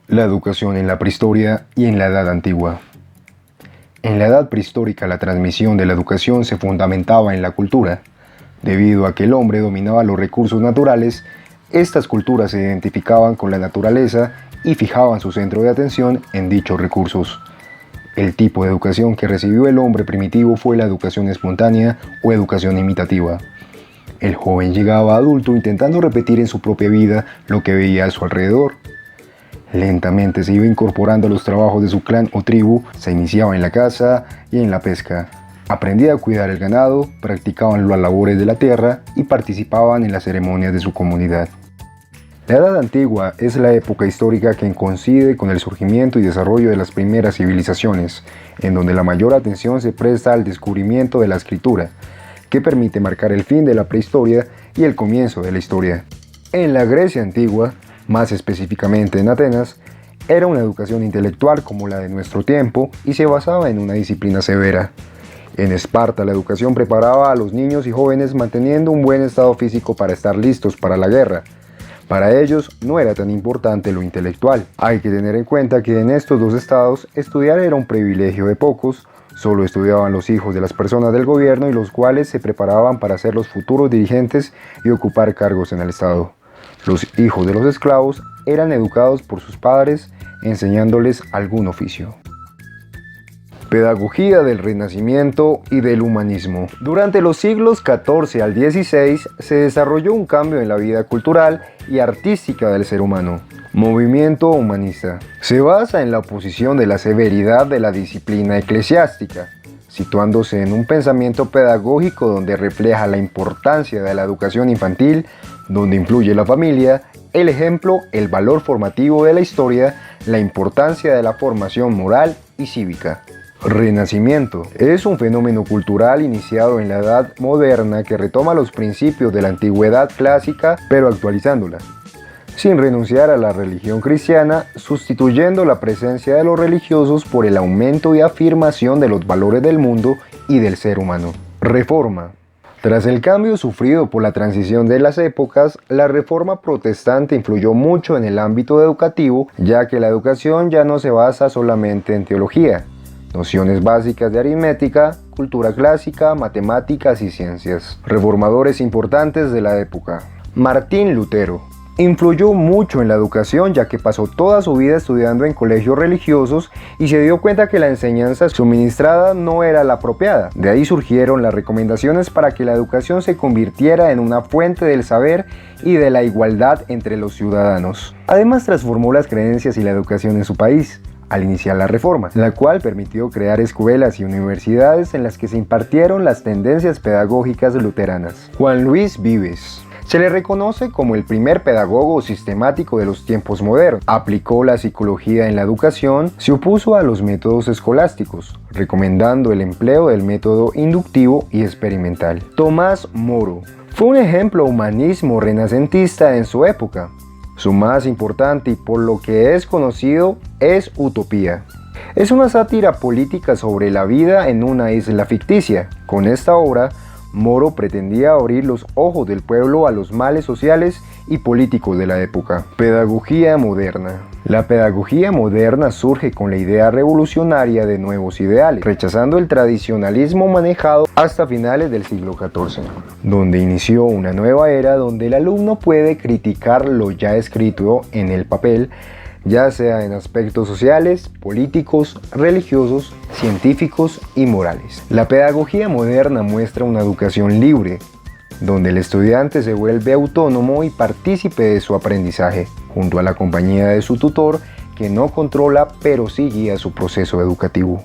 La educación en la prehistoria y en la Edad Antigua. En la Edad Prehistórica la transmisión de la educación se fundamentaba en la cultura. Debido a que el hombre dominaba los recursos naturales, estas culturas se identificaban con la naturaleza y fijaban su centro de atención en dichos recursos. El tipo de educación que recibió el hombre primitivo fue la educación espontánea o educación imitativa. El joven llegaba a adulto intentando repetir en su propia vida lo que veía a su alrededor. Lentamente se iba incorporando a los trabajos de su clan o tribu, se iniciaba en la caza y en la pesca. Aprendía a cuidar el ganado, practicaban las labores de la tierra y participaban en las ceremonias de su comunidad. La Edad Antigua es la época histórica que coincide con el surgimiento y desarrollo de las primeras civilizaciones, en donde la mayor atención se presta al descubrimiento de la escritura, que permite marcar el fin de la prehistoria y el comienzo de la historia. En la Grecia antigua, más específicamente en Atenas, era una educación intelectual como la de nuestro tiempo y se basaba en una disciplina severa. En Esparta la educación preparaba a los niños y jóvenes manteniendo un buen estado físico para estar listos para la guerra. Para ellos no era tan importante lo intelectual. Hay que tener en cuenta que en estos dos estados estudiar era un privilegio de pocos. Solo estudiaban los hijos de las personas del gobierno y los cuales se preparaban para ser los futuros dirigentes y ocupar cargos en el estado. Los hijos de los esclavos eran educados por sus padres enseñándoles algún oficio. Pedagogía del Renacimiento y del Humanismo. Durante los siglos XIV al XVI se desarrolló un cambio en la vida cultural y artística del ser humano. Movimiento humanista. Se basa en la oposición de la severidad de la disciplina eclesiástica, situándose en un pensamiento pedagógico donde refleja la importancia de la educación infantil, donde influye la familia, el ejemplo, el valor formativo de la historia, la importancia de la formación moral y cívica. Renacimiento. Es un fenómeno cultural iniciado en la Edad Moderna que retoma los principios de la antigüedad clásica, pero actualizándola, sin renunciar a la religión cristiana, sustituyendo la presencia de los religiosos por el aumento y afirmación de los valores del mundo y del ser humano. Reforma. Tras el cambio sufrido por la transición de las épocas, la reforma protestante influyó mucho en el ámbito educativo, ya que la educación ya no se basa solamente en teología, nociones básicas de aritmética, cultura clásica, matemáticas y ciencias. Reformadores importantes de la época. Martín Lutero. Influyó mucho en la educación ya que pasó toda su vida estudiando en colegios religiosos y se dio cuenta que la enseñanza suministrada no era la apropiada. De ahí surgieron las recomendaciones para que la educación se convirtiera en una fuente del saber y de la igualdad entre los ciudadanos. Además transformó las creencias y la educación en su país al iniciar la reforma, la cual permitió crear escuelas y universidades en las que se impartieron las tendencias pedagógicas luteranas. Juan Luis Vives. Se le reconoce como el primer pedagogo sistemático de los tiempos modernos. Aplicó la psicología en la educación, se opuso a los métodos escolásticos, recomendando el empleo del método inductivo y experimental. Tomás Moro. Fue un ejemplo humanismo renacentista en su época. Su más importante y por lo que es conocido es Utopía. Es una sátira política sobre la vida en una isla ficticia. Con esta obra, Moro pretendía abrir los ojos del pueblo a los males sociales y políticos de la época. Pedagogía moderna. La pedagogía moderna surge con la idea revolucionaria de nuevos ideales, rechazando el tradicionalismo manejado hasta finales del siglo XIV, donde inició una nueva era donde el alumno puede criticar lo ya escrito en el papel, ya sea en aspectos sociales, políticos, religiosos, científicos y morales. La pedagogía moderna muestra una educación libre, donde el estudiante se vuelve autónomo y partícipe de su aprendizaje, junto a la compañía de su tutor, que no controla pero sí guía su proceso educativo.